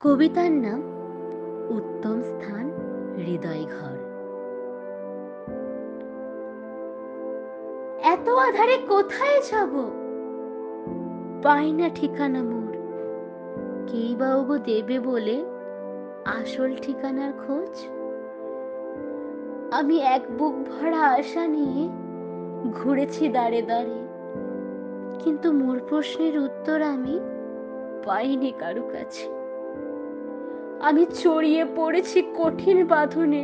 কবিতার নাম উত্তম স্থান হৃদয় ঘর। এত আধারে কোথায় যাব, পাই না ঠিকানা মোর। কেই বা ওগো দেবে বলে আসল ঠিকানার খোঁজ। আমি এক বুক ভরা আশা নিয়ে ঘুরেছি দাঁড়ে দাঁড়ে, কিন্তু মোর প্রশ্নের উত্তর আমি পাইনি কারো কাছে। আমি চড়িয়ে পড়েছি কঠিন বাঁধনে,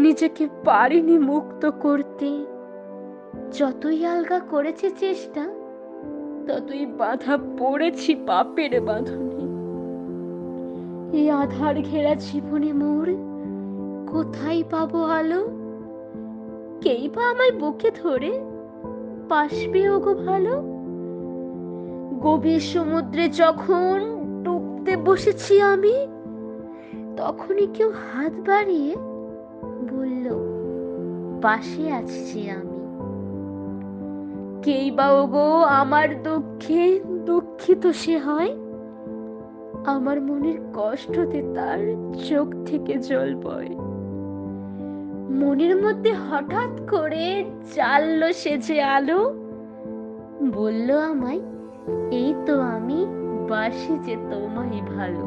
নিজেকে পারিনি মুক্ত করতে। যতই আলগা করেছি চেষ্টা, ততই বাধা পড়েছি পাপের বাঁধনে। এই আধার ঘেরা জীবনে মোর কোথায় পাবো আলো? কেই বা আমায় বুকে ধরে বাসবে ওগো ভালো? গভীর সমুদ্রে যখন ডুবতে বসেছি আমি, তখনই কেউ হাত বাড়িয়ে বলল, পাশে আছি যে আমি। কেই বা ওগো আমার দুঃখে দুঃখিত সে হয়, আমার মনের কষ্টতে তার চোখ থেকে জল বয়। মনের মধ্যে হঠাৎ করে জ্বাললো সে যে আলো, বলল আমায়, এই তো আমি বাসি যে তোমায় ভালো।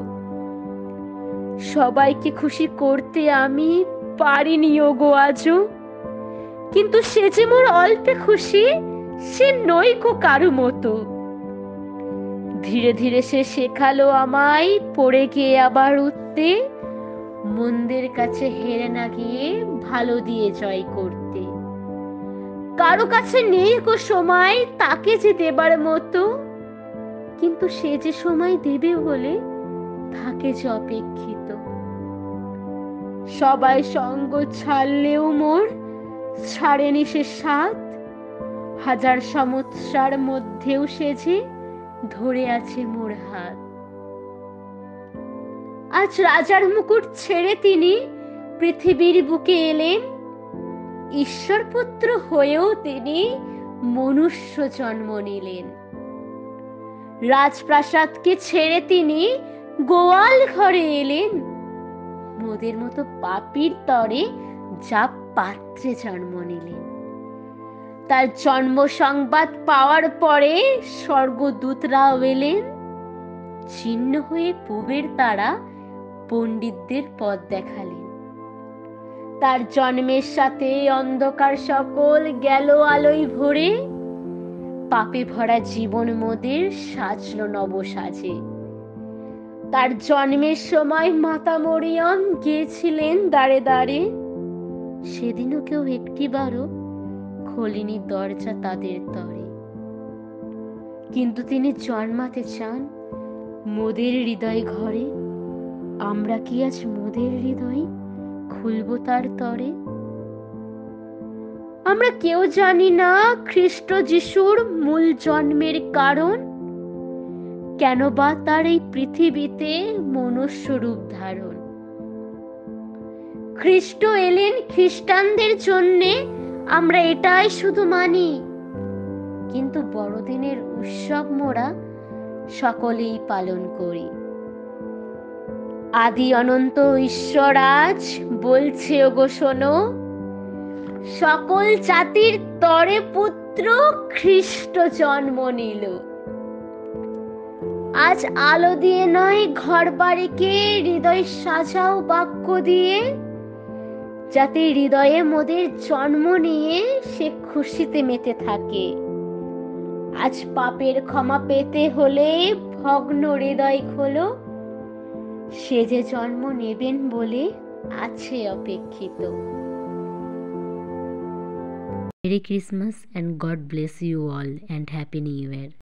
সবাইকে খুশি করতে আমি পারিনি ওগো আজও, কিন্তু সে যে মোর অল্পে খুশি, সে নই গো কারো মতো। ধীরে ধীরে সে শেখালো আমায় পড়ে গিয়ে আবার উঠতে, মন্দের কাছে হেরে না গিয়ে ভালো দিয়ে জয় করতে। কারো কাছে নেই গো সময় তাকে যে দেবার মতো, কিন্তু সে যে সময় দেবে বলে থাকে যে অপেক্ষিত। সবাই সঙ্গ ছাড়লেও মোর ছাড়েনি সে সাথ, হাজার সমস্যার মধ্যেও সে যে ধরে আছে মোর হাত। আজ রাজার মুকুট ছেড়ে তিনি পৃথিবীর বুকে এলেন, ঈশ্বর পুত্র হয়েও তিনি মনুষ্য জন্ম নিলেন। রাজপ্রাসাদকে ছেড়ে তিনি গোয়াল ঘরে এলেন, মোদের মতো পাপীর তরে যা পাত্রে জন্ম নিলেন। তার জন্ম সংবাদ পাওয়ার পরে স্বর্গদূতরাও এলেন, ছিন্ন হয়ে পূবের তারা পণ্ডিতদের পথ দেখালেন। তার জন্মের সাথে অন্ধকার সকল গেল আলোয় ভরে, পাপে ভরা জীবন মোদের সাজলো নব সাজে। তার জন্মের সময় মাতা মরিয়ম গিয়েছিলেন দাঁড়ে দাঁড়ে, সেদিনও কেউ একটিবারও খোলেনি দরজা তাদের তরে। কিন্তু তিনি জন্মাতে চান মোদের হৃদয় ঘরে, আমরা কি আজ মোদের হৃদয় খুলবো তার তরে? আমরা কেউ জানি না খ্রিস্ট যিশুর মূল জন্মের কারণ, কেন বা তার এই পৃথিবীতে মনুষ্য রূপ ধারণ। খ্রিস্ট এলেন খ্রিস্টানদের জন্যে, আমরা এটাই শুধু মানি, কিন্তু বড়দিনের উৎসব মোরা সকলেই পালন করি। আদি অনন্ত ঈশ্বর আজ বলছে ওগো শোনো, সকল জাতির তরে পুত্র খ্রিস্ট জন্ম নিল। আজ আলো দিয়ে নয় ঘর বাড়িকে হৃদয় সাজাও বাক্য দিয়ে, যাতে হৃদয়ে মোদের জন্ম নিয়ে সে খুশিতে মেতে থাকে। আজ পাপের ক্ষমা পেতে হলে ভগ্ন হৃদয় খোলো, সে যে জন্ম নেবেন বলে আছে অপেক্ষিত। Merry Christmas and God bless you all and Happy New Year.